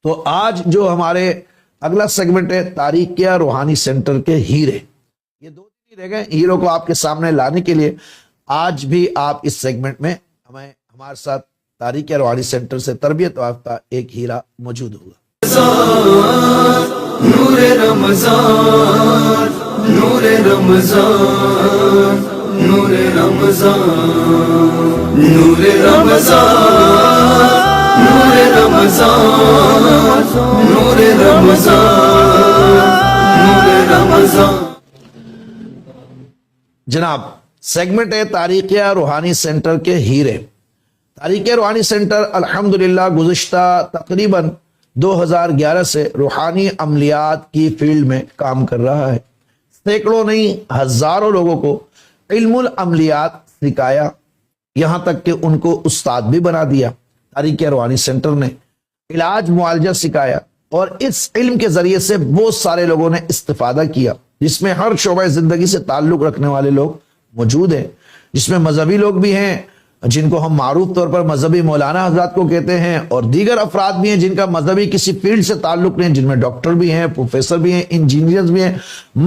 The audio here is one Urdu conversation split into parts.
تو آج جو ہمارے اگلا سیگمنٹ ہے تاریخیہ روحانی سینٹر کے ہیرے، یہ دو دن ہی رہ گئے ہیروں کو آپ کے سامنے لانے کے لیے۔ آج بھی آپ اس سیگمنٹ میں ہمارے ساتھ تاریخیہ روحانی سینٹر سے تربیت یافتہ ایک ہیرا موجود ہوگا۔ نور رمضان نور رمضان نور رمضان نور رمضان نور رمضان نور رمضان نور رمضان۔ جناب سیگمنٹ ہے تاریخیہ روحانی سینٹر کے ہیرے۔ تاریخیہ روحانی سینٹر الحمدللہ گزشتہ تقریباً 2011 سے روحانی عملیات کی فیلڈ میں کام کر رہا ہے۔ سینکڑوں نہیں ہزاروں لوگوں کو علم العملیات سکھایا، یہاں تک کہ ان کو استاد بھی بنا دیا۔ تاریخیہ روحانی سینٹر نے علاج معالجہ سکھایا اور اس علم کے ذریعے سے بہت سارے لوگوں نے استفادہ کیا، جس میں ہر شعبہ زندگی سے تعلق رکھنے والے لوگ موجود ہیں، جس میں مذہبی لوگ بھی ہیں جن کو ہم معروف طور پر مذہبی مولانا حضرات کو کہتے ہیں، اور دیگر افراد بھی ہیں جن کا مذہبی کسی فیلڈ سے تعلق نہیں، جن میں ڈاکٹر بھی ہیں، پروفیسر بھی ہیں، انجینئرز بھی ہیں،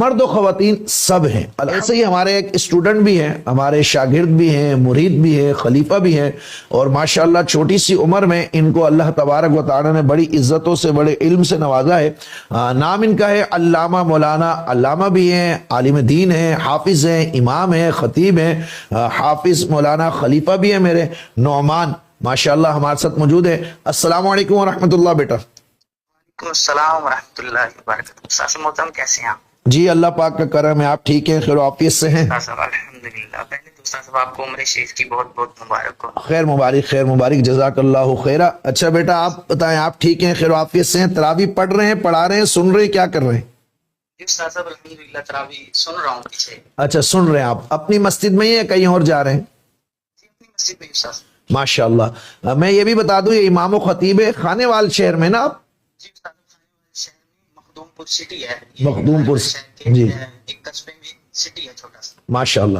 مرد و خواتین سب ہیں۔ ایسے ہی ہمارے ایک اسٹوڈنٹ بھی ہیں، ہمارے شاگرد بھی ہیں، مرید بھی ہیں، خلیفہ بھی ہیں، اور ماشاءاللہ چھوٹی سی عمر میں ان کو اللہ تبارک و تعالی نے بڑی عزتوں سے بڑے علم سے نوازا ہے۔ نام ان کا ہے علامہ مولانا، علامہ بھی ہیں، عالم دین ہیں، حافظ ہیں، امام ہیں، خطیب ہیں، حافظ مولانا خلیفہ بھی ہیں میرے نعمان، ماشاءاللہ ہمارے ساتھ موجود ہے۔ السلام علیکم ورحمۃ اللہ بیٹا۔ وعلیکم السلام ورحمۃ اللہ وبرکاتہ۔ استاذ محترم کیسے ہیں آپ؟ جی اللہ پاک کا کرم ہے، آپ ٹھیک ہیں، خیر و عافیت سے ہیں؟ استاذ صاحب الحمدللہ۔ پہلے تو استاذ صاحب آپ کو عمر شریف کی بہت بہت مبارک ہو۔ خیر مبارک، خیر مبارک، جزاک اللہ خیرہ۔ اچھا بیٹا آپ بتائیں، آپ ٹھیک ہیں، خیر و عافیت سے ہیں؟ تراویح پڑھ رہے ہیں، پڑھا رہے ہیں، سن رہے ہیں، کیا کر رہے ہیں؟ جی استاذ صاحب الحمدللہ تراویح سن رہا ہوں پیچھے۔ اچھا سن رہے ہیں آپ اپنی مسجد میں ہی یا کہیں اور جا رہے ہیں؟ جی اپنی مسجد میں استاذ۔ ماشاء اللہ۔ میں یہ بھی بتا دوں یہ امام و خطیب ہے خانے وال شہر میں نا آپ؟ جی استاذ شہر میں مخدوم پور سٹی ہے، مخدوم پور جی ایک قصبے میں سٹی ہے چھوٹا سا۔ ماشاء اللہ۔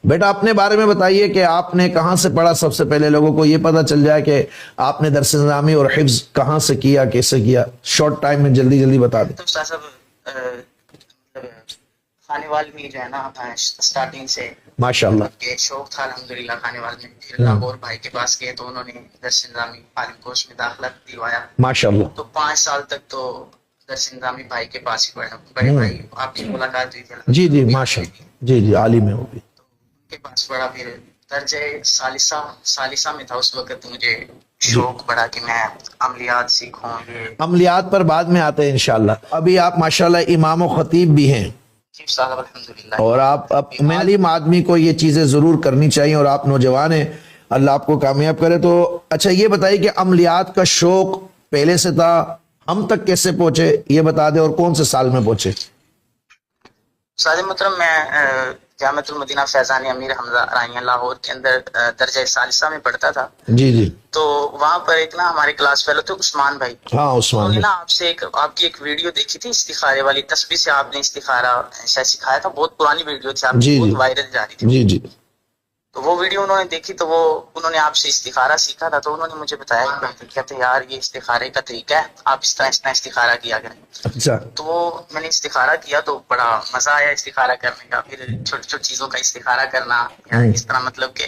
بیٹا اپنے بارے میں بتائیے کہ آپ نے کہاں سے پڑھا، سب سے پہلے لوگوں کو یہ پتہ چل جائے کہ آپ نے درس نظامی اور حفظ کہاں سے کیا، کیسے کیا، شارٹ ٹائم میں جلدی جلدی بتا دیں۔ تو استاذ صاحب خانے وال میں جو ہے نا اسٹارٹنگ سے ماشاء اللہ کہ شوق تھا الحمدللہ خانے وال میں، پھر لاہور بھائی کے پاس گئے تو انہوں نے درس نظامی عالم کوش میں داخلہ دلوایا، ماشاء اللہ۔ تو 5 سال تک تو درس نظامی بھائی کے پاس ہی پڑھا۔ بڑے بھائی آپ کی ملاقات ہوئی تھی؟ جی جی ماشاء اللہ، جی جی عالم ہے وہ بھی۔ تو ان کے پاس پڑھا، پھر درجہ ثالثہ میں تھا اس وقت، مجھے شوق بڑا کہ میں عملیات سیکھوں۔ یہ عملیات پر بعد میں آتے ہیں انشاءاللہ۔ ابھی آپ ماشاءاللہ امام و خطیب بھی ہیں، جی صاحب الحمدللہ، اور آپ معلم آدمی کو یہ چیزیں ضرور کرنی چاہیے، اور آپ نوجوان ہیں، اللہ آپ کو کامیاب کرے۔ تو اچھا یہ بتائیے کہ عملیات کا شوق پہلے سے تھا، ہم تک کیسے پہنچے یہ بتا دیں، اور کون سے سال میں پہنچے؟ استاد محترم میں جامعۃ المدینہ فیضان امیر حمزہ رائیہ لاہور کے اندر درجہ ثالثہ میں پڑھتا تھا۔ جی جی تو وہاں پر ایک نا ہمارے کلاس فیلو تھے عثمان بھائی، ہاں انہوں عثمان نے بھائی۔ نا آپ کی ایک ویڈیو دیکھی تھی استخارے والی، تسبیح سے آپ نے استخارہ شاید سکھایا تھا، بہت پرانی ویڈیو تھی آپ کی، جی بہت جی وائرل جا رہی تھی۔ جی جی تو وہ ویڈیو انہوں نے دیکھی تو انہوں نے آپ سے استخارہ سیکھا تھا، تو انہوں نے مجھے بتایا کہ کہتے یار یہ استخارے کا طریقہ ہے، آپ اس طرح استخارہ کیا کریں۔ اچھا تو وہ میں نے استخارہ کیا تو بڑا مزہ آیا استخارہ کرنے کا، پھر چھوٹی چھوٹی چیزوں کا استخارہ کرنا، یا اس طرح مطلب کہ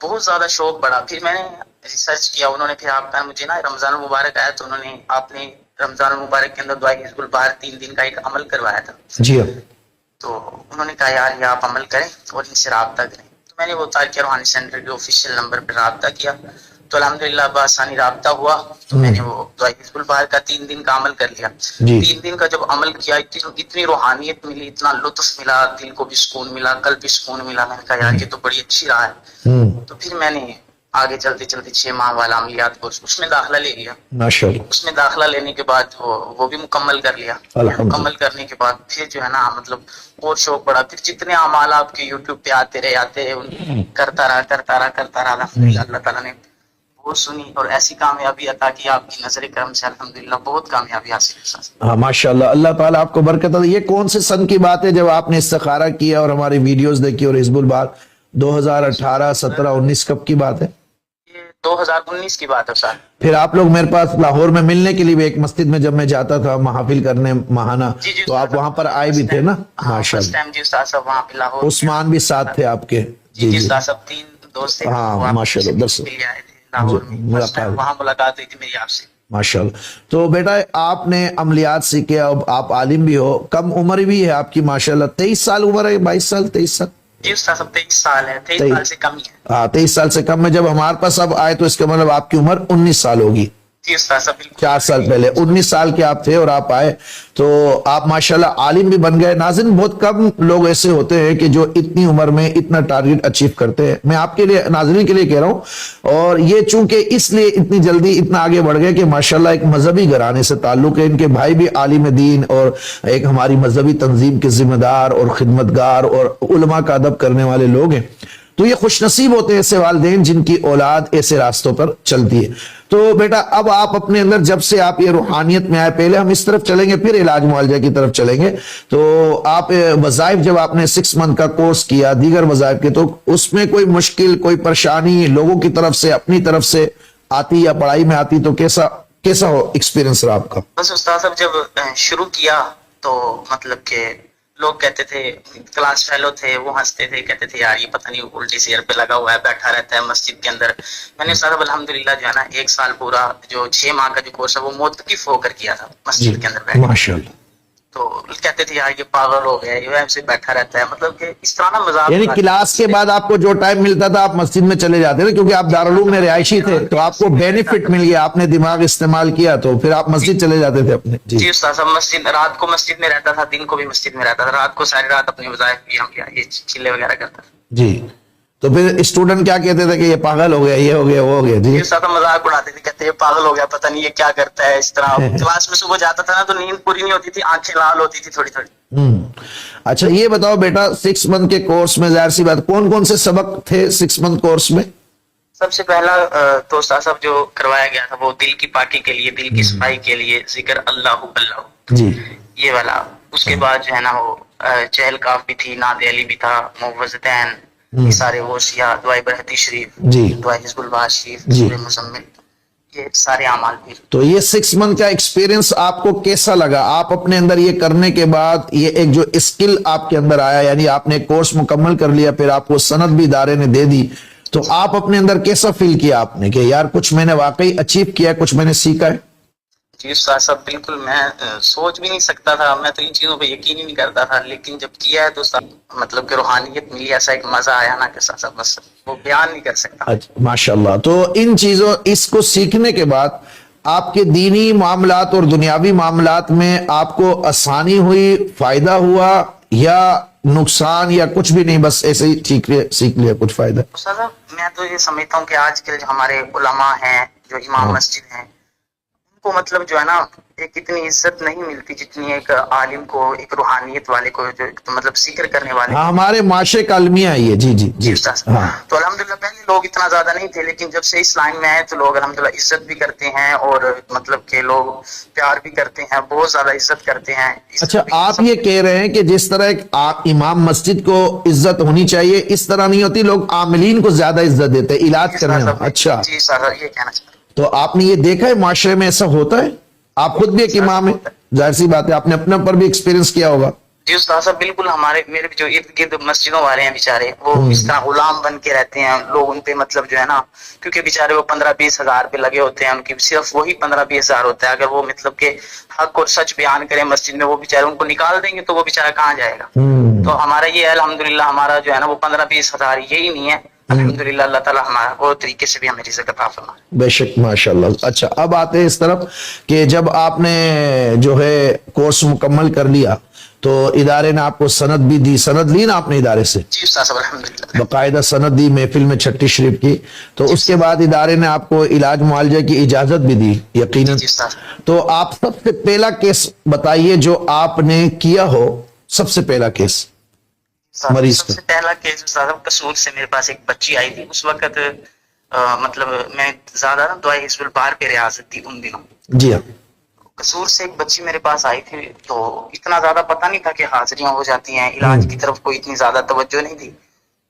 بہت زیادہ شوق بڑا۔ پھر میں نے ریسرچ کیا، انہوں نے پھر آپ کا مجھے نا رمضان المبارک آیا تو آپ نے رمضان المبارک کے اندر دعائے حزب البہار 3 دن کا ایک عمل کروایا تھا، جی تو انہوں نے کہا یار یہ آپ عمل کریں اور ان سے رابطہ کریں۔ تو میں نے وہ تاریخیہ روحانی سینٹر کے آفیشیل نمبر پہ رابطہ کیا، تو الحمدللہ بآسانی رابطہ ہوا، تو میں نے وہ دعائے حزب البہار کا 3 دن کا عمل کر لیا۔ 3 دن کا جب عمل کیا اتنی روحانیت ملی، اتنا لطف ملا، دل کو بھی سکون ملا، قلب بھی سکون ملا۔ میں نے کہا یار یہ تو بڑی اچھی راہ ہے۔ تو پھر میں نے آگے چلتے چلتے 6 ماہ والا عملیات کورس اس میں داخلہ لے لیا۔ ماشاءاللہ۔ اس میں داخلہ لینے کے بعد وہ بھی مکمل کر لیا۔ مکمل کرنے کے بعد پھر جو ہے نا مطلب اور شوق بڑا، پھر جتنے اعمال آپ کے یوٹیوب پہ آتے رہے کرتا رہا الحمدللہ اللہ تعالیٰ نے بہت سنی اور ایسی کامیابی عطا کی آپ کی نظر کرم سے، الحمدللہ بہت کامیابی حاصل ہے۔ ہاں ماشاءاللہ، اللہ تعالیٰ آپ کو برکت دے۔ یہ کون سے سن کی بات ہے جب آپ نے استخارہ کیا اور ہماری ویڈیوز دیکھی اور حزب البہار؟ 2018 17 19 کب کی بات ہے؟ یہ 2019 کی بات ہے سر. پھر آپ لوگ میرے پاس لاہور میں ملنے کے لیے بھی ایک مسجد میں جب میں جاتا تھا محافل کرنے ماہانہ تو آپ وہاں پر آئے بھی تھے نا؟ ماشاء فرسٹ اللہ. ٹائم جی استاد صاحب وہاں پہ لاہور. عثمان بھی ساتھ تھے آپ کے؟ جی جی استاد صاحب 3 دوست تھے. ہاں ماشاء اللہ. درس آئے تھے لاہور میں. ملاقات. وہاں ملاقات ہوئی تھی میری آپ سے. ماشاء اللہ. تو بیٹا آپ نے عملیات سیکھے، اب آپ عالم بھی ہو، کم عمر بھی ہے آپ کی ماشاء اللہ، 23 سال عمر ہے، 22 سال 23 سال؟ جی استاد صاحب 23 سال ہے. 23 سال سے کم ہی ہے. ہاں 23 سال سے کم میں جب ہمارے پاس اب آئے تو اس کا مطلب آپ کی عمر 19 سال ہوگی. جی استاد صاحب بالکل 4 سال پہلے 19 سال کے آپ تھے اور آپ آئے تو آپ ماشاءاللہ عالم بھی بن گئے. ناظرین بہت کم لوگ ایسے ہوتے ہیں کہ جو اتنی عمر میں اتنا ٹارگٹ اچیو کرتے ہیں. میں آپ کے لیے ناظرین کے لیے کہہ رہا ہوں، اور یہ چونکہ اس لیے اتنی جلدی اتنا آگے بڑھ گئے کہ ماشاءاللہ ایک مذہبی گھرانے سے تعلق ہے، ان کے بھائی بھی عالم دین اور ایک ہماری مذہبی تنظیم کے ذمہ دار اور خدمتگار اور علماء کا ادب کرنے والے لوگ ہیں. تو یہ خوش نصیب ہوتے ہیں ایسے والدین جن کی اولاد ایسے راستوں پر چلتی ہے. تو بیٹا اب آپ اپنے اندر جب سے آپ یہ روحانیت میں آئے، پہلے ہم اس طرف چلیں گے پھر علاج معالجہ کی طرف چلیں گے. تو آپ وظائف جب آپ نے 6 منتھ کا کورس کیا دیگر وظائف کے، تو اس میں کوئی مشکل کوئی پریشانی لوگوں کی طرف سے اپنی طرف سے آتی یا پڑھائی میں آتی تو کیسا ہو ایکسپیرینس رہا آپ کا؟ بس استاد صاحب جب شروع کیا تو مطلب کہ لوگ کہتے تھے، کلاس فیلو تھے وہ ہنستے تھے، کہتے تھے یار یہ پتہ نہیں الٹی سیر پہ لگا ہوا ہے، بیٹھا رہتا ہے مسجد کے اندر. میں نے استاد صاحب الحمدللہ جو ہے نا 1 سال پورا جو 6 ماہ کا جو کورس ہے وہ موتقف ہو کر کیا تھا مسجد کے اندر بیٹھ. ماشاءاللہ. تو کہتے تھے یار یہ پاگل ہو گیا ہے، یہ ایسے بیٹھا رہتا ہے، مطلب کہ اس طرح نا مذاق. یعنی کلاس کے بعد آپ کو جو ٹائم ملتا تھا آپ مسجد میں چلے جاتے تھے کیونکہ آپ دارالعلوم میں رہائشی تھے تو آپ کو بینیفٹ مل گیا، آپ نے دماغ استعمال کیا تو پھر آپ مسجد چلے جاتے تھے اپنے. جی استاد صاحب مسجد، رات کو مسجد میں رہتا تھا، دن کو بھی مسجد میں رہتا تھا. رات کو ساری رات اپنی وظائف بھی ہم یہ چلے وغیرہ کرتا تھا. جی. تو پھر اسٹوڈنٹ کیا کہتے تھے کہ یہ پاگل ہو گیا، یہ ہو گیا، وہ ہو گیا؟ جی استاد صاحب مذاق اڑاتے تھے، کہتے ہیں پاگل ہو گیا، پتہ نہیں یہ کیا کرتا ہے اس طرح. کلاس میں صبح جاتا تھا نا تو نیند پوری نہیں ہوتی تھی، آنکھیں لال ہوتی تھی تھوڑی تھوڑی. اچھا یہ بتاؤ بیٹا 6 منتھ کے کورس میں ظاہر سی بات کون کون سے سبق تھے 6 منتھ کورس میں؟ سب سے پہلا تو استاد صاحب جو کروایا گیا تھا وہ دل کی پاکی کے لیے، دل کی صفائی کے لیے ذکر اللہ اللہ جی یہ والا. اس کے بعد جو ہے نا وہ چہل کاف بھی تھی، نعت علی بھی تھا، موعظتین، یہ سارے غوثیہ، دعائے برہتی شریف، جی دعائے حزب الباز شریف، جی. سورہ مزمل، یہ سارے اعمال بھی. تو یہ 6 منتھ کا ایکسپیرینس آپ کو کیسا لگا؟ آپ اپنے اندر یہ کرنے کے بعد یہ ایک جو اسکل آپ کے اندر آیا، یعنی آپ نے کورس مکمل کر لیا، پھر آپ کو سند بھی ادارے نے دے دی، تو آپ اپنے اندر کیسا فیل کیا آپ نے کہ یار کچھ میں نے واقعی اچیو کیا ہے، کچھ میں نے سیکھا ہے؟ جی استاد صاحب بالکل میں سوچ بھی نہیں سکتا تھا، میں تو ان چیزوں پہ یقین ہی نہیں کرتا تھا، لیکن جب کیا ہے تو مطلب کہ روحانیت ملی، ایسا ایک مزہ آیا نا کہ صاحب بس وہ بیان نہیں کر سکتا. ماشاءاللہ. تو ان چیزوں اس کو سیکھنے کے بعد آپ کے دینی معاملات اور دنیاوی معاملات میں آپ کو آسانی ہوئی، فائدہ ہوا یا نقصان یا کچھ بھی نہیں، بس ایسے ہی سیکھ لیا کچھ فائدہ؟ استاد صاحب میں تو یہ سمجھتا ہوں کہ آج کل جو ہمارے علماء ہیں، جو امام مسجد ہیں، کو مطلب جو ہے نا ایک اتنی عزت نہیں ملتی جتنی ایک عالم کو، ایک روحانیت والے کو، جو مطلب ذکر کرنے والے. ہاں ہمارے معاشرے کا المیہ ہے یہ. جی جی جی. ہاں تو الحمدللہ پہلے لوگ اتنا زیادہ نہیں تھے، لیکن جب سے اس لائن میں آئے تو لوگ الحمدللہ عزت بھی کرتے ہیں اور مطلب کہ لوگ پیار بھی کرتے ہیں، بہت زیادہ عزت کرتے ہیں. اچھا آپ یہ کہہ رہے ہیں کہ جس طرح ایک امام مسجد کو عزت ہونی چاہیے اس طرح نہیں ہوتی، لوگ عاملین کو زیادہ عزت دیتے ہیں علاج کرنے میں. اچھا جی سر یہ کہنا چاہتا ہوں. تو آپ نے یہ دیکھا ہے معاشرے میں ایسا ہوتا ہے؟ آپ خود بھی ایک امام ہیں، ظاہر سی بات ہے آپ نے اپنے پر بھی ایکسپیرینس کیا ہوگا. جی استاد صاحب بالکل. میرے جو ارد گرد مسجدوں والے ہیں بیچارے، وہ اس طرح غلام بن کے رہتے ہیں. لوگ ان پہ مطلب جو ہے نا، کیونکہ بیچارے وہ 15-20 ہزار پہ لگے ہوتے ہیں، ان کی صرف وہی 15-20 ہزار ہوتا ہے. اگر وہ مطلب کہ حق اور سچ بیان کریں مسجد میں، وہ بیچارے ان کو نکال دیں گے تو وہ بیچارہ کہاں جائے گا. تو ہمارا یہ الحمدللہ ہمارا جو ہے نا وہ 15-20 ہزار یہی نہیں ہے. الحمدللہ اللہ تعالیٰ ہمارا وہ طریقے سے بھی ہمیں رزق عطا فرمائے. بے شک ماشاءاللہ. اچھا اب آتے ہیں اس طرف کہ جب آپ نے جو ہے کورس مکمل کر لیا تو ادارے نے آپ کو سند بھی دی، سند لی نا آپ نے ادارے سے؟ جی استاد صاحب الحمدللہ باقاعدہ سند دی محفل میں چھٹی شریف کی. تو اس کے بعد ادارے نے آپ کو علاج معالجہ کی اجازت بھی دی یقیناً. تو آپ سب سے پہلا کیس بتائیے جو آپ نے کیا ہو، سب سے پہلا کیس مریض سب سے پہلا کیس صاحب قصور سے میرے پاس ایک بچی آئی تھی. اس وقت مطلب میں زیادہ نا دعائے حزب البار پہ ریاضت تھی ان دنوں. جی ہاں. قصور سے ایک بچی میرے پاس آئی تھی تو اتنا زیادہ پتہ نہیں تھا کہ حاضریاں ہو جاتی ہیں، علاج کی طرف کوئی اتنی زیادہ توجہ نہیں تھی.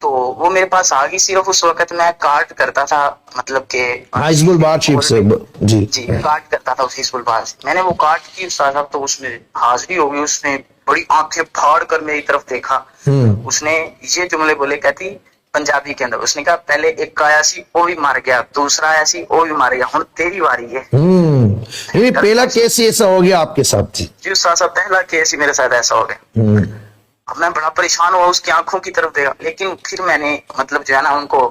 تو وہ میرے پاس آ گئی. صرف اس وقت میں کاٹ کرتا تھا, مطلب کہ حزب البار چیف سے. جی جی کاٹ کرتا تھا اس حزب البار سے. میں نے وہ کاٹ کی استاد صاحب, تو اس میں حاضری ہو گئی. اس نے بڑی آنکھیں پھاڑ کر میری طرف دیکھا. اس نے یہ جملے بولے, کہتی پنجابی کے اندر, اس نے کہا پہلے ایک آیا سی وہ بھی مر گیا, دوسرا آیا سی وہ بھی مر گیا, ہن تیری واری ہے. یعنی پہلا کیس ہی ایسا ہو گیا آپ کے ساتھ؟ جی استاد صاحب پہلا کیس ہی میرے ساتھ ایسا ہو گیا. اب میں بڑا پریشان ہوا, اس کی آنکھوں کی طرف دیکھا, لیکن پھر میں نے مطلب جو ہے نا ان کو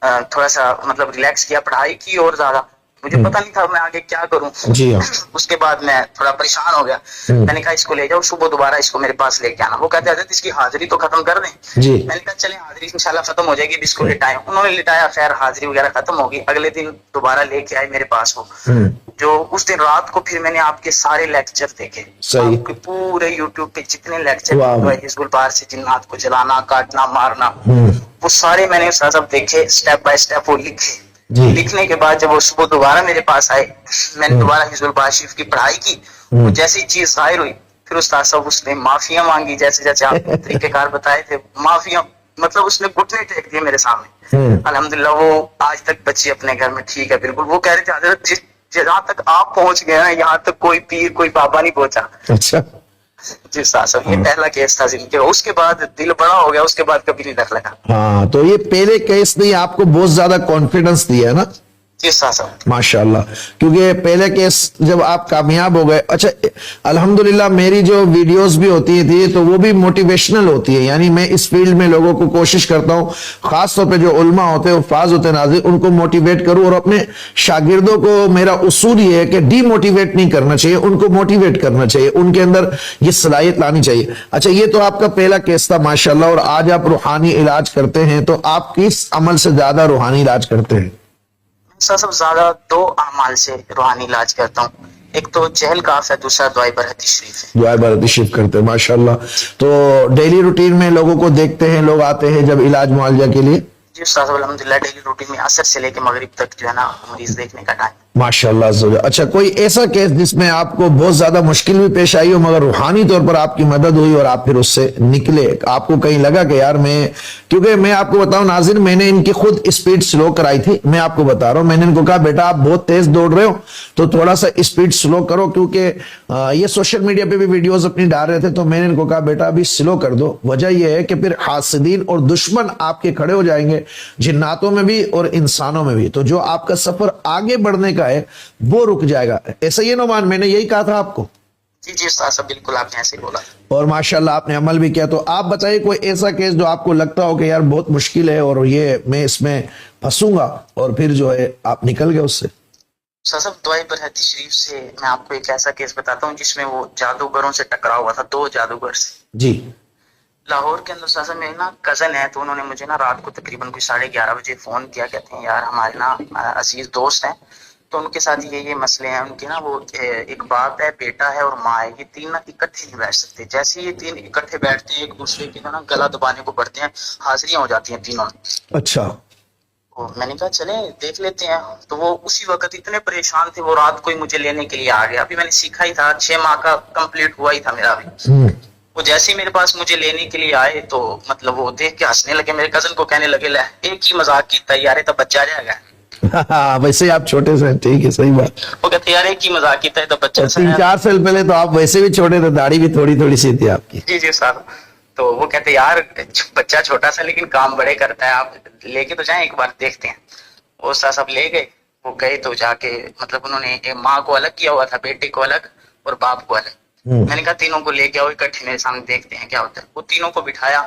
تھوڑا سا مطلب ریلیکس کیا, پڑھائی کی اور زیادہ مجھے پتہ نہیں تھا میں آگے کیا کروں. جی ہاں. اس کے بعد میں تھوڑا پریشان ہو گیا. میں نے کہا اس کو لے جاؤ صبح دوبارہ اس کو میرے پاس لے کے آنا. وہ کہتے حضرت اس کی حاضری تو ختم کر دیں. جی. میں نے کہا چلیں حاضری انشاءاللہ ختم ہو جائے گی, اب اس کو لٹائیں. انہوں نے لٹایا, خیر حاضری وغیرہ ختم ہوگی. اگلے دن دوبارہ لے کے آئے میرے پاس. وہ جو اس دن رات کو پھر میں نے آپ کے سارے لیکچر دیکھے, صحیح, آپ کے پورے یوٹیوب پہ جتنے لیکچر حزب البار سے جنات کو جلانا, کاٹنا, مارنا, وہ سارے میں نے سب دیکھے, اسٹیپ بائی اسٹیپ وہ لکھے. لکھنے کے بعد جب وہ صبح دوبارہ میرے پاس آئے, میں نے دوبارہ حزب البار شریف کی پڑھائی کی. وہ جیسی چیز ظاہر ہوئی, پھر استاد صاحب اس نے معافیاں مانگی, جیسے جیسے آپ طریقہ کار بتائے تھے, معافیاں مطلب اس نے گھٹنے ٹیک دیے میرے سامنے. الحمدللہ وہ آج تک بچی اپنے گھر میں ٹھیک ہے بالکل. وہ کہہ رہے تھے حضرت جہاں تک آپ پہنچ گئے ہیں یہاں تک کوئی پیر کوئی بابا نہیں پہنچا. اچھا جی صاحب یہ پہلا کیس تھا زندگی. اس کے بعد دل بڑا ہو گیا, اس کے بعد کبھی نہیں ڈر لگا. ہاں, تو یہ پہلے کیس نے آپ کو بہت زیادہ کانفیڈنس دیا ہے نا. جی صاحب ماشاءاللہ, کیونکہ پہلے کیس جب آپ کامیاب ہو گئے. اچھا الحمدللہ میری جو ویڈیوز بھی ہوتی تھی تو وہ بھی موٹیویشنل ہوتی ہے, یعنی میں اس فیلڈ میں لوگوں کو کوشش کرتا ہوں خاص طور پہ جو علماء ہوتے ہیں, حفاظ ہوتے ہیں, ناظرین, ان کو موٹیویٹ کروں. اور اپنے شاگردوں کو میرا اصول یہ ہے کہ ڈی موٹیویٹ نہیں کرنا چاہیے, ان کو موٹیویٹ کرنا چاہیے, ان کے اندر یہ صلاحیت لانی چاہیے. اچھا یہ تو آپ کا پہلا کیس تھا ماشاءاللہ, اور آج آپ روحانی علاج کرتے ہیں, تو آپ کس عمل سے زیادہ روحانی علاج کرتے ہیں؟ سب زیادہ دو اعمال سے روحانی علاج کرتا ہوں. ایک تو چہل کاف ہے, دوسرا دعائے برحتی شریف ہے. دعائے برحتی شریف کرتے ہیں ماشاءاللہ. تو ڈیلی روٹین میں لوگوں کو دیکھتے ہیں, لوگ آتے ہیں جب علاج معالجہ کے لیے؟ جی استاد الحمدللہ ڈیلی روٹین میں عصر سے لے کے مغرب تک جو ہے نا مریض دیکھنے کا ٹائم. ماشاءاللہ. اچھا کوئی ایسا کیس جس میں آپ کو بہت زیادہ مشکل بھی پیش آئی ہو مگر روحانی طور پر آپ کی مدد ہوئی اور آپ پھر اس سے نکلے, آپ کو کہیں لگا کہ یار میں, کیونکہ میں آپ کو بتاؤں ناظرین, میں نے ان کی خود اسپیڈ سلو کرائی تھی. میں آپ کو بتا رہا ہوں, میں نے ان کو کہا بیٹا آپ بہت تیز دوڑ رہے ہو تو تھوڑا سا اسپیڈ سلو کرو, کیونکہ یہ سوشل میڈیا پہ بھی ویڈیوز اپنی ڈال رہے تھے. تو میں نے ان کو کہا بیٹا ابھی سلو کر دو. وجہ یہ ہے کہ پھر حاسدین اور دشمن آپ کے کھڑے ہو جائیں گے, جناتوں میں بھی اور انسانوں میں بھی. تو جو آپ کا سفر آگے بڑھنے کا ہے وہ رک جائے گا. ایسا ہی نعمان, میں نے یہی کہا تھا آپ کو. جی استاد صاحب بالکل آپ نے ایسے بولا, اور ماشاءاللہ آپ نے عمل بھی کیا. تو آپ بتائیے کوئی ایسا کیس جو آپ کو لگتا ہو کہ یار بہت مشکل ہے اور یہ میں اس میں پھنسوں گا, اور پھر جو ہے آپ نکل گئے اس سے. صاحب دعائے برحتی شریف سے میں آپ کو ایک ایسا کیس بتاتا ہوں جس میں وہ جادوگروں سے ٹکرا ہوا تھا, دو جادوگر سے. جی. لاہور کے اندر صاحب میرے نا کزن ہے, تو انہوں نے مجھے نا رات کو تقریباً کوئی 11:30 بجے فون کیا. کہتے ہیں یار ہمارے نا عزیز دوست ہیں, تو ان کے ساتھ یہ مسئلے ہیں. ان کے نا وہ ایک باپ ہے, بیٹا ہے اور ماں ہے. یہ تین نا اکٹھے نہیں بیٹھ سکتے. جیسے یہ تین اکٹھے بیٹھتے ہیں ایک دوسرے کے نا گلا دبانے کو پڑتے ہیں, حاضریاں ہو جاتی ہیں تینوں. اچھا. میں نے کہا چلیں دیکھ لیتے ہیں. تو وہ اسی وقت اتنے پریشان تھے, وہ رات کو ہی مجھے لینے کے لیے آ گیا. ابھی میں نے سیکھا ہی تھا, 6 ماہ کا کمپلیٹ ہوا ہی تھا میرا بھی. وہ جیسے ہی میرے پاس مجھے لینے کے لیے آئے تو مطلب وہ دیکھ کے ہنسنے لگے. میرے کزن کو کہنے لگے لے ایک ہی مذاق کی تیار ہے تو بچہ جائے گا. ویسے آپ چھوٹے سے, ٹھیک ہے, صحیح بات. وہ کہتے یار ایک ہی مذاق کی تو بچہ 3-4 سال پہلے تو آپ ویسے بھی چھوٹے تھے, داڑھی بھی تھوڑی تھوڑی سی تھی آپ کی. جی صاحب. تو وہ کہتے یار بچہ چھوٹا سا لیکن کام بڑے کرتا ہے, آپ لے کے تو جائیں ایک بار دیکھتے ہیں. وہ صاحب لے گئے. وہ گئے تو جا کے مطلب انہوں نے ماں کو الگ کیا ہوا تھا, بیٹے کو الگ اور باپ کو الگ. میں نے کہا تینوں کو لے کے آؤ اکٹھے میرے سامنے دیکھتے ہیں کیا ہوتا ہے. وہ تینوں کو بٹھایا,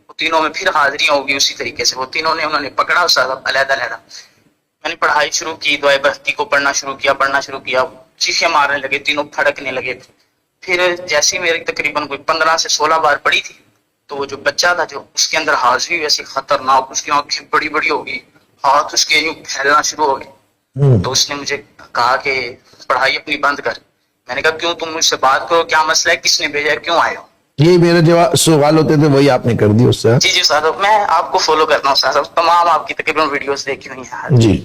وہ تینوں میں پھر حاضریاں ہوگی اسی طریقے سے. وہ تینوں نے انہوں نے پکڑا صاحب علیحدہ علیحدہ. میں نے پڑھائی شروع کی, دعائے برحتی کو پڑھنا شروع کیا. چیخیں مارنے لگے, تینوں پھڑکنے لگے. پھر جیسی میری تقریباً کوئی 15 سے 16 بار پڑھی تھی, تو وہ جو بچہ تھا جو اس کے اندر حاضری ویسی خطرناک, اس کی آنکھیں بڑی بڑی ہو گئی, ہاتھ اس کے یوں پھیلنا شروع ہو گئے. تو اس نے مجھے کہا کہ پڑھائی اپنی بند کر. میں نے کہا کیوں, تم مجھ سے بات کرو, کیا مسئلہ ہے, کس نے بھیجا ہے, کیوں آئے ہو. یہ میرے جو سوال ہوتے تھے وہی آپ نے کر دی اس سے. جی صاحب میں آپ کو فالو کرتا ہوں صاحب, تمام آپ کی تقریباً ویڈیوز دیکھی ہوئی ہیں. جی.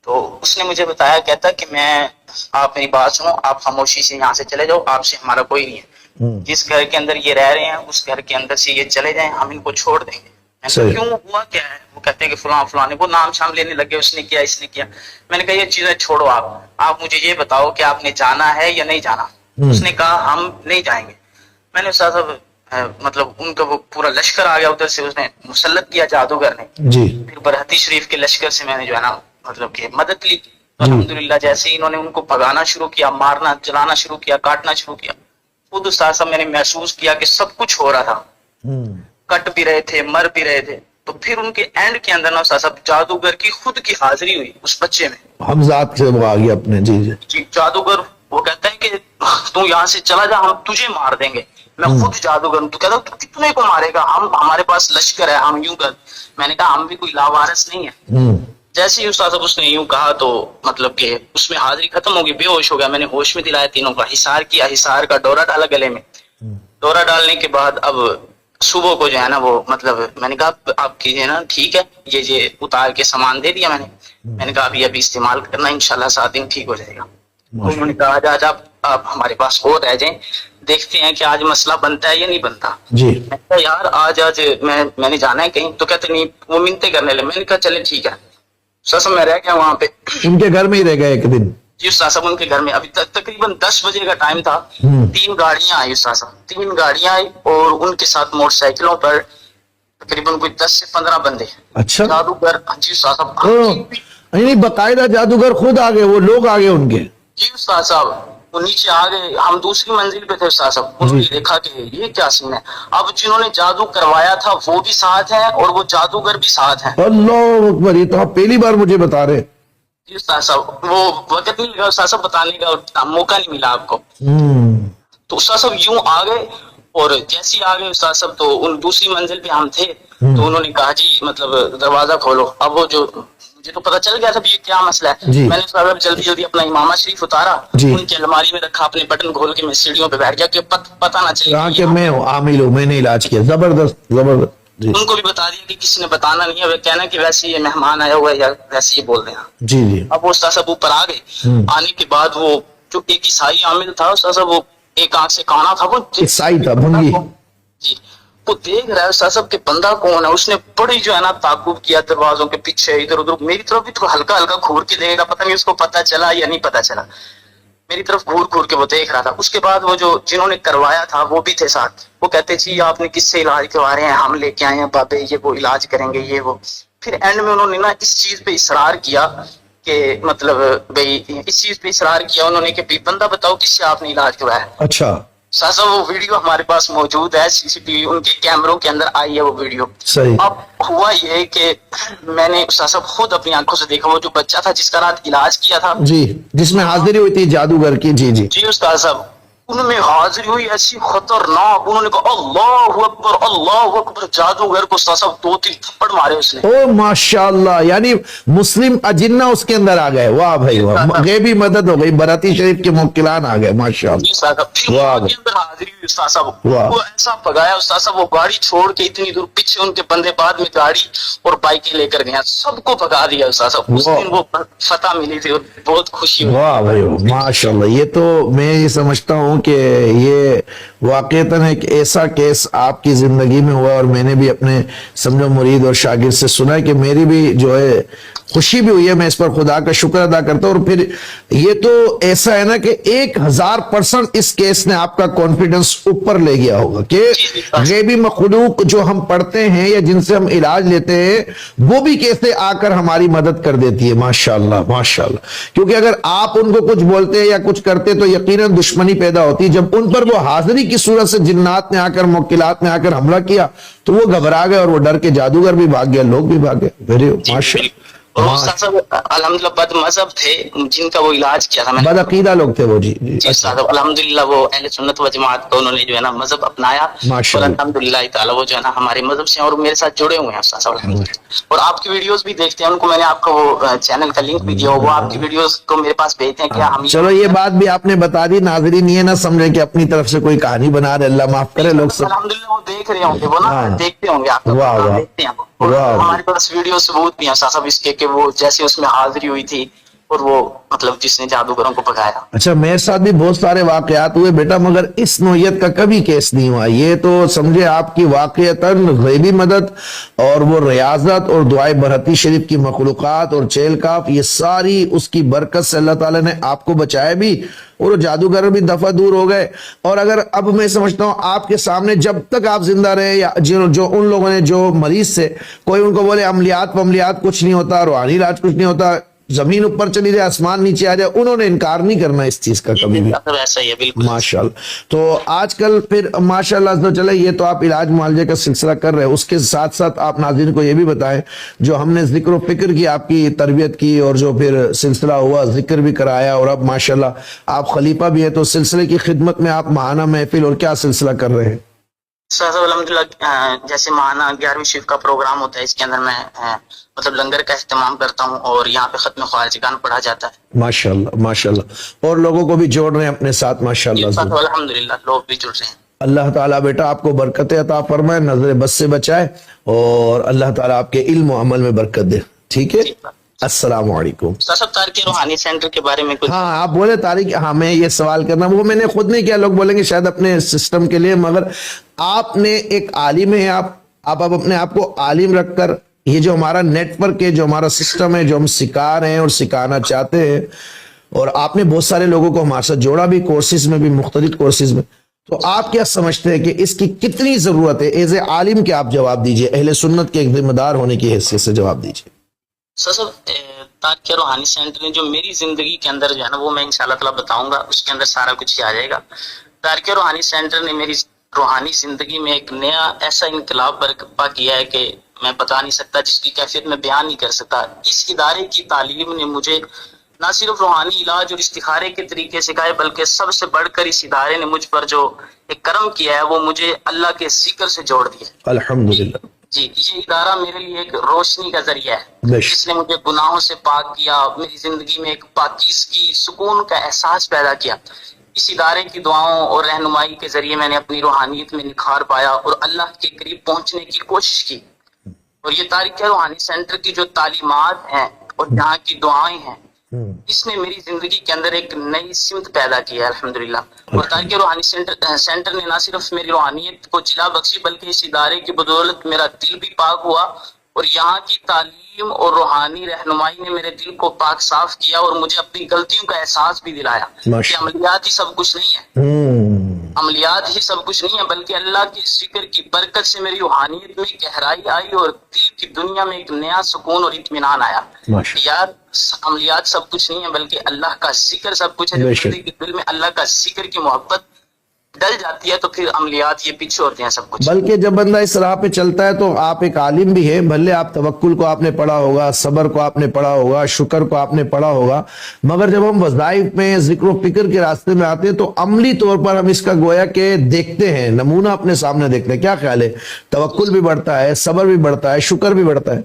تو اس نے مجھے بتایا, کہتا کہ میں, آپ میری بات سنو, آپ خاموشی سے یہاں سے چلے جاؤ, آپ سے ہمارا کوئی نہیں ہے. جس گھر کے اندر یہ رہ رہے ہیں اس گھر کے اندر سے یہ چلے جائیں, ہم ان کو چھوڑ دیں گے. میں نے صحیح۔ کہا کیوں ہوا کیا ہے؟ وہ کہتے ہیں کہ فلاں فلاں نے، وہ نام شام لینے لگے، اس نے کیا اس نے کیا. میں نے کہا یہ چیزیں چھوڑو، آپ مجھے یہ بتاؤ کہ آپ نے جانا ہے یا نہیں جانا. اس نے کہا ہم نہیں جائیں گے. میں نے استاد صاحب مطلب ان کا وہ پورا لشکر آ گیا ادھر سے، اس نے مسلط کیا جادوگر نے. جی پھر برہتی شریف کے لشکر سے میں نے جو ہے نا مطلب کہ مدد لی. الحمدللہ جیسے ہی انہوں نے ان کو بھگانا شروع کیا، مارنا جلانا شروع کیا، کاٹنا شروع کیا، خود استاد صاحب میں نے محسوس کیا کہ سب کچھ ہو رہا تھا، کٹ بھی رہے تھے، مر بھی رہے تھے. تو پھر ان کے اینڈ کے اندر نا استاد صاحب جادوگر کی خود کی حاضری ہوئی اس بچے میں. حمزات سے وہ آ گیا اپنے. جی جی جی جادوگر وہ کہتا ہے کہ تو یہاں سے چلا جا، ہم تجھے مار دیں گے. میں خود جادوگر ہوں. تو کہتا تو کتنے کو مارے گا؟ ہمارے پاس لشکر ہے، ہم یوں کر. میں نے کہا ہم بھی کوئی لاوارث نہیں ہے. جیسے ہی استاد صاحب اس نے یوں کہا تو مطلب کہ اس میں حاضری ختم ہوگی، بے ہوش ہو گیا. میں نے ہوش میں دلایا تینوں کا، حصار کیا، حصار کا ڈورا ڈالا گلے میں. ڈورا ڈالنے کے بعد اب صبح کو جو ہے نا وہ مطلب میں نے کہا آپ کیجیے نا، ٹھیک ہے یہ اتار کے سامان دے دیا میں نے کہا ابھی استعمال کرنا، انشاءاللہ 7 دن ٹھیک ہو جائے گا. تو انہوں نے کہا آج آپ ہمارے پاس اور رہ جائیں، دیکھتے ہیں کہ آج مسئلہ بنتا ہے یا نہیں بنتا. جی میں کہا یار آج میں نے جانا ہے کہیں. تو کہتے نہیں، وہ منتیں کرنے لگے. میں نے کہا چلے ٹھیک ہے. سر میں رہ گیا وہاں پہ. ان کے گھر میں ہی رہ گئے ایک دن. جی استاد صاحب ان کے گھر میں ابھی تقریباً 10 بجے کا ٹائم تھا. 3 گاڑیاں آئی استاد صاحب، 3 گاڑیاں آئی اور ان کے ساتھ موٹر سائیکلوں پر تقریباً کوئی 10 سے 15 بندے. اچھا جادوگر. جی استاد صاحب. یعنی باقاعدہ جادوگر خود آ گئے، وہ لوگ آ گئے ان کے. جی استاد صاحب وہ نیچے آ گئے. ہم دوسری منزل پہ تھے استاد صاحب. انہوں نے دیکھا کہ یہ کیا سین ہے. اب جنہوں نے جادو کروایا تھا وہ بھی ساتھ ہیں اور وہ جادوگر بھی ساتھ ہیں. اللہ اکبر، یہ تو آپ پہلی بار مجھے بتا رہے. جی استاد صاحب وہ وقت نہیں لگا استاد صاحب بتانے کا، موقع نہیں ملا آپ کو. تو استاد صاحب یوں آ گئے اور جیسے ہی آ گئے استاد صاحب تو ان دوسری منزل پہ ہم تھے. تو انہوں نے کہا جی مطلب دروازہ کھولو. اب وہ جو مجھے تو پتا چل گیا تھا یہ کیا مسئلہ ہے. میں نے استاد صاحب جلدی جلدی اپنا امامہ شریف اتارا، ان کی الماری میں رکھا، اپنے بٹن کھول کے میں سیڑھیوں پہ بیٹھ گیا کہ پتہ نہ چلے کہ میں عامل ہوں، میں نے علاج کیا. زبردست زبردست. ان کو بھی بتا دیا کہ کسی نے بتانا نہیں ہے. وہ کہنا کہ ویسے یہ مہمان آیا ہوا ہے یا ویسے یہ بول رہے ہیں. جی جی. اب وہ استاد صاحب اوپر آ گئے. آنے کے بعد وہ جو ایک عیسائی عامل تھا استاد صاحب، وہ ایک آنکھ سے کانا تھا، وہ عیسائی تھا بھنگی. جی وہ دیکھ رہا ہے استاد صاحب کہ بندہ کون ہے. اس نے بڑی جو ہے نا تعقب کیا دروازوں کے پیچھے ادھر ادھر. میری طرف بھی تو ہلکا ہلکا گھور کے دیکھے گا، پتہ نہیں اس کو پتہ چلا یا نہیں پتہ چلا. میری طرف گھور گھور کے وہ دیکھ رہا تھا. اس کے بعد وہ جو جنہوں نے کروایا تھا وہ بھی تھے ساتھ. وہ کہتے جی آپ نے کس سے علاج کروا رہے ہیں؟ ہم لے کے آئے ہیں بابے، یہ وہ علاج کریں گے یہ وہ. پھر اینڈ میں انہوں نے نا اس چیز پہ اصرار کیا کہ مطلب بھائی اس چیز پہ اصرار کیا انہوں نے کہ بندہ بتاؤ کس سے آپ نے علاج کروایا. اچھا سازا وہ ویڈیو ہمارے پاس موجود ہے، CCTV ان کے کیمروں کے اندر آئی ہے وہ ویڈیو. صحیح. اب ہوا یہ کہ میں نے استاد صاحب خود اپنی آنکھوں سے دیکھا، وہ جو بچہ تھا جس کا رات علاج کیا تھا، جی جس میں حاضری ہوئی تھی جادوگر کی. جی جی جی استاد صاحب ان میں حاضری ہوئی ایسی خطرناک. انہوں نے کہا اللہ اکبر اللہ اکبر. جادوگر کو استاد صاحب 2-3 تھپڑ مارے اس نے. او ماشاءاللہ، یعنی مسلم اجنہ اس کے اندر آ گئے. واہ بھائی واہ، غیبی مدد ہو گئی. براتی شریف کے موکلان آ گئے. ماشاءاللہ. جی استاد صاحب پھر ان کے اندر حاضری ہوئی استاد صاحب. وہ ایسا بگایا استاد صاحب، وہ گاڑی چھوڑ کے اتنی دور پیچھے ان کے بندے بعد میں گاڑی اور بائکیں لے کر گیا، سب کو بگا دیا استاد صاحب. اس دن وہ فتح ملی تھی اور بہت خوشی ہوئی. واہ بھائی ماشاءاللہ. یہ تو میں یہ سمجھتا ہوں کہ یہ واقعتاً ایک ایسا کیس آپ کی زندگی میں ہوا، اور میں نے بھی اپنے سمجھو مرید اور شاگرد سے سنا ہے کہ میری بھی جو ہے خوشی بھی ہوئی ہے. میں اس پر خدا کا شکر ادا کرتا ہوں. اور پھر یہ تو ایسا ہے نا کہ 1000% اس کیس نے آپ کا کانفیڈنس اوپر لے گیا ہوگا کہ غیبی مخلوق جو ہم پڑھتے ہیں یا جن سے ہم علاج لیتے ہیں وہ بھی کیسے آ کر ہماری مدد کر دیتی ہے. ماشاءاللہ ماشاءاللہ. کیونکہ اگر آپ ان کو کچھ بولتے یا کچھ کرتے تو یقیناً دشمنی پیدا ہوتی. جب ان پر وہ حاضری کی صورت سے جنات نے آ کر موکلات نے آ کر حملہ کیا تو وہ گھبرا گئے اور وہ ڈر کے جادوگر بھی بھاگ گیا، لوگ بھی بھاگے. ویری ماشاءاللہ. اور استاد صاحب الحمدللہ بد مذہب تھے جن کا وہ علاج کیا تھا. بد عقیدہ لوگ تھے وہ. جی جی استاد صاحب الحمدللہ وہ اہل سنت و جماعت کو انہوں نے جو ہے نا مذہب اپنایا اور الحمدللہ تعالی وہ جو ہے نا ہمارے مذہب سے اور میرے ساتھ جڑے ہوئے ہیں استاد صاحب الحمدللہ. اور آپ کی ویڈیوز بھی دیکھتے ہیں، ان کو میں نے آپ کو وہ چینل کا لنک بھی دیا، وہ آپ کی ویڈیوز کو میرے پاس بھیجتے ہیں. کیا ہم چلو یہ بات بھی آپ نے بتا دی. ناظرین یہ نہ سمجھیں کہ اپنی طرف سے کوئی کہانی بنا رہے، اللہ معاف کرے. لوگ سب الحمدللہ وہ دیکھ رہے ہوں گے، وہ نا دیکھتے ہوں گے آپ دیکھتے ہیں. ہمارے پاس ویڈیو ثبوت بھی ہیں استاد صاحب اس کے کہ وہ جیسے اس میں حاضری ہوئی تھی اور وہ مطلب جس نے جادوگروں کو پکایا. اچھا میرے ساتھ بھی بہت سارے واقعات ہوئے بیٹا، مگر اس نوعیت کا کبھی کیس نہیں ہوا. یہ تو سمجھے آپ کی واقعتاً غیبی مدد اور وہ ریاضت اور دعائے برحتی شریف کی مخلوقات اور چیل کاف، یہ ساری اس کی برکت سے اللہ تعالیٰ نے آپ کو بچایا بھی، اور وہ جادوگر بھی دفعہ دور ہو گئے. اور اگر اب میں سمجھتا ہوں آپ کے سامنے جب تک آپ زندہ رہے، یا جو ان لوگوں نے جو مریض سے کوئی ان کو بولے عملیات کچھ نہیں ہوتا، روحانی علاج کچھ نہیں ہوتا، زمین اوپر چلی جائے آسمان نیچے آ جائے، انہوں نے انکار نہیں کرنا اس چیز کا کبھی بھی. ایسا ہی ہے بالکل. ماشاءاللہ. تو آج کل پھر ماشاءاللہ عز و جل یہ تو آپ علاج معالجے کا سلسلہ کر رہے ہیں، اس کے ساتھ ساتھ آپ ناظرین کو یہ بھی بتائیں جو ہم نے ذکر و فکر کی، آپ کی تربیت کی، اور جو پھر سلسلہ ہوا ذکر بھی کرایا، اور اب ماشاءاللہ آپ خلیفہ بھی ہیں، تو سلسلے کی خدمت میں آپ ماہانہ محفل اور کیا سلسلہ کر رہے ہیں؟ صاحب الحمدللہ جیسے ماہانہ 11ویں شریف کا پروگرام ہوتا ہے، اس کے اندر میں مطلب لنگر کا اہتمام کرتا ہوں، اور یہاں پہ ختم خواجگان پڑھا جاتا ہے. ماشاءاللہ ماشاءاللہ. اور لوگوں کو بھی جوڑ رہے ہیں اپنے ساتھ ماشاءاللہ. الحمدللہ لوگ بھی جڑ رہے ہیں. اللہ تعالیٰ بیٹا آپ کو برکت عطا فرمائے، نظر بد سے بچائے، اور اللہ تعالیٰ آپ کے علم و عمل میں برکت دے. ٹھیک ہے، السلام علیکم. صاحب تارک روحانی سینٹر کے بارے میں کچھ؟ ہاں آپ بولے طارق. ہاں میں یہ سوال کرنا، وہ میں نے خود نہیں کیا، لوگ بولیں گے شاید اپنے سسٹم کے لیے، مگر آپ نے ایک عالم ہے، آپ اپنے آپ کو عالم رکھ کر یہ جو ہمارا نیٹ ورک ہے، جو ہمارا سسٹم ہے، جو ہم سکھا رہے ہیں اور سکھانا چاہتے ہیں، اور آپ نے بہت سارے لوگوں کو ہمارے ساتھ جوڑا بھی کورسز میں بھی، مختلف کورسز میں، تو آپ کیا سمجھتے ہیں کہ اس کی کتنی ضرورت ہے ایز اے عالم؟ کے آپ جواب دیجئے، اہل سنت کے ایک ذمہ دار ہونے کی حیثیت سے جواب دیجئے. سر تارک روحانی سینٹر نے جو میری زندگی کے اندر جو ہے نا، وہ میں انشاءاللہ تعالیٰ بتاؤں گا، اس کے اندر سارا کچھ ہی آ جائے گا. تارک روحانی سینٹر نے میری روحانی زندگی میں ایک نیا ایسا انقلاب برپا کیا ہے کہ میں بتا نہیں سکتا، جس کی کیفیت میں بیان نہیں کر سکتا. اس ادارے کی تعلیم نے مجھے نہ صرف روحانی علاج اور استخارے کے طریقے سکھائے، بلکہ سب سے بڑھ کر اس ادارے نے مجھ پر جو ایک کرم کیا ہے، وہ مجھے اللہ کے ذکر سے جوڑ دیا. الحمدللہ. جی، یہ ادارہ میرے لیے ایک روشنی کا ذریعہ ہے، جس نے مجھے گناہوں سے پاک کیا، میری زندگی میں ایک پاکیزگی سکون کا احساس پیدا کیا. اس ادارے کی دعاؤں اور رہنمائی کے ذریعے میں نے اپنی روحانیت میں نکھار پایا اور اللہ کے قریب پہنچنے کی کوشش کی. اور یہ تارک روحانی سینٹر کی جو تعلیمات ہیں اور جہاں کی دعائیں ہیں، اس نے میری زندگی کے اندر ایک نئی سمت پیدا کی ہے الحمدللہ. اور تارک روحانی سینٹر نے نہ صرف میری روحانیت کو جلا بخشی، بلکہ اس ادارے کی بدولت میرا دل بھی پاک ہوا، اور یہاں کی تعلیم اور روحانی رہنمائی نے میرے دل کو پاک صاف کیا، اور مجھے اپنی غلطیوں کا احساس بھی دلایا کہ عملیات ہی سب کچھ نہیں ہے، عملیات ہی سب کچھ نہیں ہے، بلکہ اللہ کے ذکر کی برکت سے میری روحانیت میں گہرائی آئی، اور دل کی دنیا میں ایک نیا سکون اور اطمینان آیا. یار عملیات سب کچھ نہیں ہے، بلکہ اللہ کا ذکر سب کچھ ہے. جب بندے کے دل میں اللہ کا ذکر کی محبت ڈل جاتی ہے، تو پھر عملیات یہ پیچھے ہوتے ہیں سب کچھ. بلکہ جب بندہ اس راہ پہ چلتا ہے تو آپ ایک عالم بھی ہے، بھلے آپ توکل کو آپ نے پڑھا ہوگا، صبر کو آپ نے پڑھا ہوگا، شکر کو آپ نے پڑھا ہوگا، مگر جب ہم وظائف میں ذکر و فکر کے راستے میں آتے ہیں تو عملی طور پر ہم اس کا گویا کہ دیکھتے ہیں، نمونہ اپنے سامنے دیکھتے ہیں. کیا خیال ہے؟ توکل بھی بڑھتا ہے، صبر بھی بڑھتا ہے، شکر بھی بڑھتا ہے.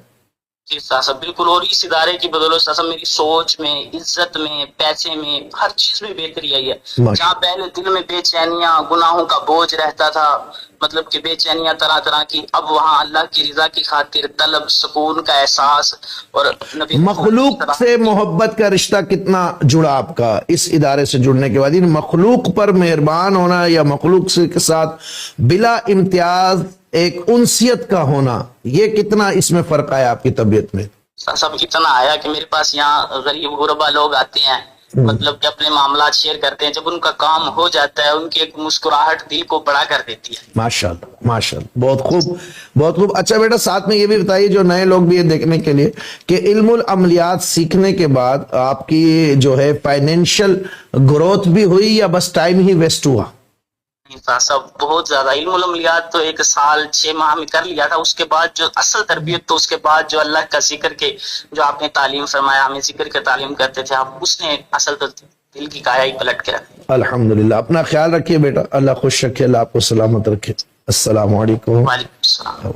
جی صاحب بالکل. اور اس ادارے کی بدولت صاحب میری سوچ میں، عزت میں، پیسے میں، ہر چیز میں بہتری آئی ہے. جہاں پہلے دل میں بے چینیاں، گناہوں کا بوجھ رہتا تھا، مطلب کہ بے چینیاں طرح طرح کی، اب وہاں اللہ کی رضا کی خاطر طلب، سکون کا احساس. اور مخلوق سے محبت کا رشتہ کتنا جڑا آپ کا اس ادارے سے جڑنے کے بعد؟ مخلوق پر مہربان ہونا یا مخلوق سے کے ساتھ بلا امتیاز ایک انسیت کا ہونا، یہ کتنا اس میں فرق آیا آپ کی طبیعت میں؟ سب اتنا آیا کہ میرے پاس یہاں غریب غربا لوگ آتے ہیں، مطلب کہ اپنے معاملات شیئر کرتے ہیں، جب ان کا کام ہو جاتا ہے ان کی ایک مسکراہٹ دل کو بڑا کر دیتی ہے. ماشاءاللہ ماشاءاللہ، بہت خوب بہت خوب. اچھا بیٹا ساتھ میں یہ بھی بتائیے جو نئے لوگ بھی یہ دیکھنے کے لیے کہ علم العملیات سیکھنے کے بعد آپ کی جو ہے فائنینشل گروتھ بھی ہوئی یا بس ٹائم ہی ویسٹ ہوا؟ صاحب بہت زیادہ. علم العملیات تو 1 سال 6 ماہ میں کر لیا تھا، اس کے بعد جو اصل تربیت تو اس کے بعد جو اللہ کا ذکر کے جو آپ نے تعلیم فرمایا، ہمیں ذکر کے تعلیم کرتے تھے آپ، اس نے اصل تو دل کی کایا ہی پلٹ کے رکھی. الحمدللہ. اپنا خیال رکھیے بیٹا، اللہ خوش رکھے، اللہ آپ کو سلامت رکھے. السلام علیکم. وعلیکم السلام.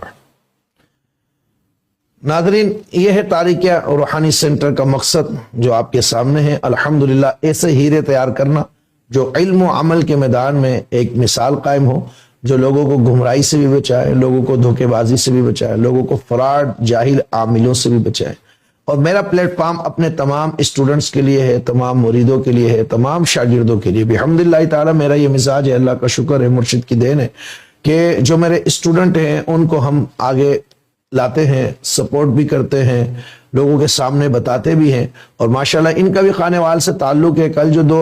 ناظرین یہ ہے تاریخ روحانی سینٹر کا مقصد جو آپ کے سامنے ہے. الحمدللہ ایسے ہیرے تیار کرنا جو علم و عمل کے میدان میں ایک مثال قائم ہو، جو لوگوں کو گمراہی سے بھی بچائے، لوگوں کو دھوکے بازی سے بھی بچائے، لوگوں کو فراڈ جاہل عاملوں سے بھی بچائے، اور میرا پلیٹ فارم اپنے تمام اسٹوڈنٹس کے لیے ہے، تمام مریدوں کے لیے ہے، تمام شاگردوں کے لیے بھی۔ الحمدللہ تعالی میرا یہ مزاج ہے، اللہ کا شکر ہے، مرشد کی دین ہے کہ جو میرے اسٹوڈنٹ ہیں ان کو ہم آگے لاتے ہیں، سپورٹ بھی کرتے ہیں، لوگوں کے سامنے بتاتے بھی ہیں، اور ماشاءاللہ ان کا بھی خانے وال سے تعلق ہے۔ کل جو دو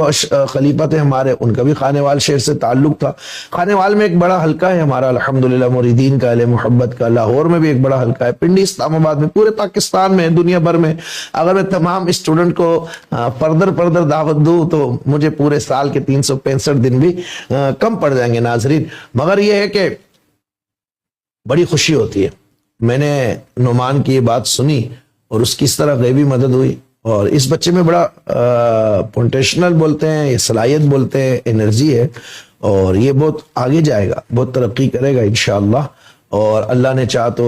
خلیفہ تھے ہمارے، ان کا بھی خانے وال شہر سے تعلق تھا۔ خانے وال میں ایک بڑا حلقہ ہے ہمارا الحمدللہ مریدین کا، اہل محبت کا۔ لاہور میں بھی ایک بڑا حلقہ ہے، پنڈی اسلام آباد میں، پورے پاکستان میں، دنیا بھر میں۔ اگر میں تمام اسٹوڈنٹ کو فردر دعوت دوں تو مجھے پورے سال کے 365 دن بھی کم پڑ جائیں گے ناظرین۔ مگر یہ ہے کہ بڑی خوشی ہوتی ہے۔ میں نے نعمان کی یہ بات سنی اور اس کی اس طرح غیبی مدد ہوئی، اور اس بچے میں بڑا پوٹینشیل بولتے ہیں، یہ صلاحیت بولتے ہیں، انرجی ہے، اور یہ بہت آگے جائے گا، بہت ترقی کرے گا انشاءاللہ۔ اور اللہ نے چاہا تو،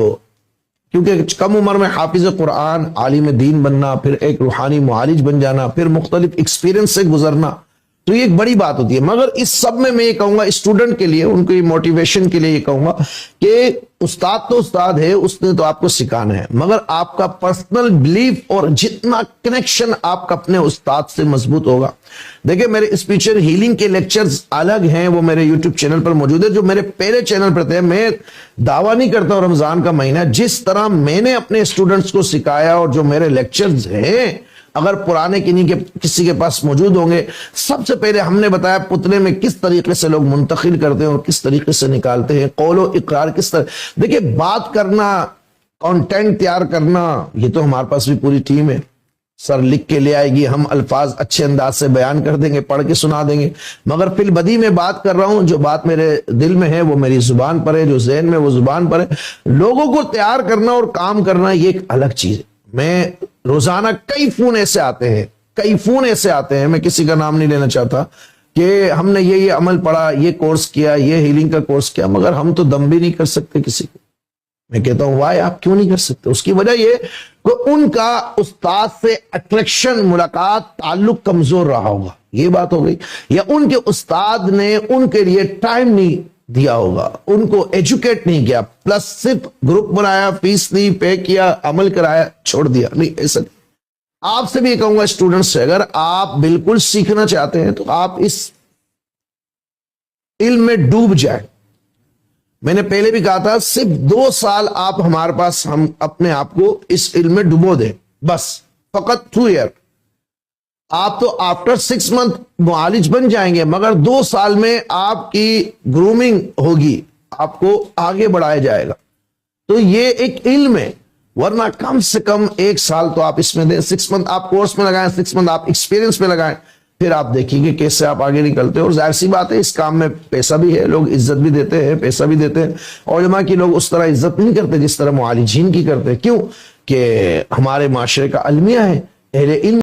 کیونکہ کم عمر میں حافظ قرآن، عالم دین بننا، پھر ایک روحانی معالج بن جانا، پھر مختلف ایکسپیرینس سے گزرنا، تو یہ ایک بڑی بات ہوتی ہے۔ مگر اس سب میں یہ کہوں گا اسٹوڈنٹ کے لیے، ان کی موٹیویشن کے لیے یہ کہوں گا کہ استاد تو استاد ہے، اس نے تو آپ کو سکھانا ہے، مگر آپ کا پرسنل بلیف اور جتنا کنیکشن آپ کا اپنے استاد سے مضبوط ہوگا۔ دیکھیں میرے اسپیچر ہیلنگ کے لیکچرز الگ ہیں، وہ میرے یوٹیوب چینل پر موجود ہے، جو میرے پہلے چینل پر تھے۔ میں دعویٰ نہیں کرتا ہوں رمضان کا مہینہ، جس طرح میں نے اپنے اسٹوڈنٹس کو سکھایا اور جو میرے لیکچرز ہیں، اگر پرانے کنی کے کسی کے پاس موجود ہوں گے، سب سے پہلے ہم نے بتایا پتلے میں کس طریقے سے لوگ منتقل کرتے ہیں اور کس طریقے سے نکالتے ہیں، قول و اقرار کس طرح۔ دیکھیں بات کرنا، کانٹینٹ تیار کرنا، یہ تو ہمارے پاس بھی پوری ٹیم ہے، سر لکھ کے لے آئے گی، ہم الفاظ اچھے انداز سے بیان کر دیں گے، پڑھ کے سنا دیں گے۔ مگر فی البدی میں بات کر رہا ہوں، جو بات میرے دل میں ہے وہ میری زبان پر ہے، جو ذہن میں وہ زبان پر ہے۔ لوگوں کو تیار کرنا اور کام کرنا یہ ایک الگ چیز ہے۔ میں روزانہ کئی فون ایسے آتے ہیں، میں کسی کا نام نہیں لینا چاہتا، کہ ہم نے یہ عمل پڑھا، یہ کورس کیا، یہ ہیلنگ کا کورس کیا، مگر ہم تو دم بھی نہیں کر سکتے کسی کو۔ میں کہتا ہوں وائے، آپ کیوں نہیں کر سکتے؟ اس کی وجہ یہ کہ ان کا استاد سے اٹریکشن، ملاقات، تعلق کمزور رہا ہوگا، یہ بات ہو گئی، یا ان کے استاد نے ان کے لیے ٹائم نہیں دیا ہوگا، ان کو ایجوکیٹ نہیں کیا، پلس صرف گروپ بنایا، فیس دی، پے کیا، عمل کرایا، چھوڑ دیا۔ نہیں، ایسا نہیں۔ آپ سے بھی یہ کہوں گا اسٹوڈنٹ سے، اگر آپ بالکل سیکھنا چاہتے ہیں تو آپ اس علم میں ڈوب جائیں۔ میں نے پہلے بھی کہا تھا، صرف 2 سال آپ ہمارے پاس، ہم اپنے آپ کو اس علم میں ڈبو دیں، بس فقط 2 ایئر۔ آپ تو آفٹر 6 منتھ معالج بن جائیں گے، مگر 2 سال میں آپ کی گرومنگ ہوگی، آپ کو آگے بڑھایا جائے گا۔ تو یہ ایک علم ہے، ورنہ کم سے کم 1 سال تو آپ اس میں دیں، 6 منتھ آپ کورس میں لگائیں، 6 منتھ آپ ایکسپیرینس میں لگائیں، پھر آپ دیکھیں گے کیسے آپ آگے نکلتے ہیں۔ اور ظاہر سی بات ہے اس کام میں پیسہ بھی ہے، لوگ عزت بھی دیتے ہیں، پیسہ بھی دیتے ہیں۔ علماء کی لوگ اس طرح عزت نہیں کرتے جس طرح معالجین کی کرتے۔ کیوں؟ کہ ہمارے معاشرے کا المیہ ہے، اہل علم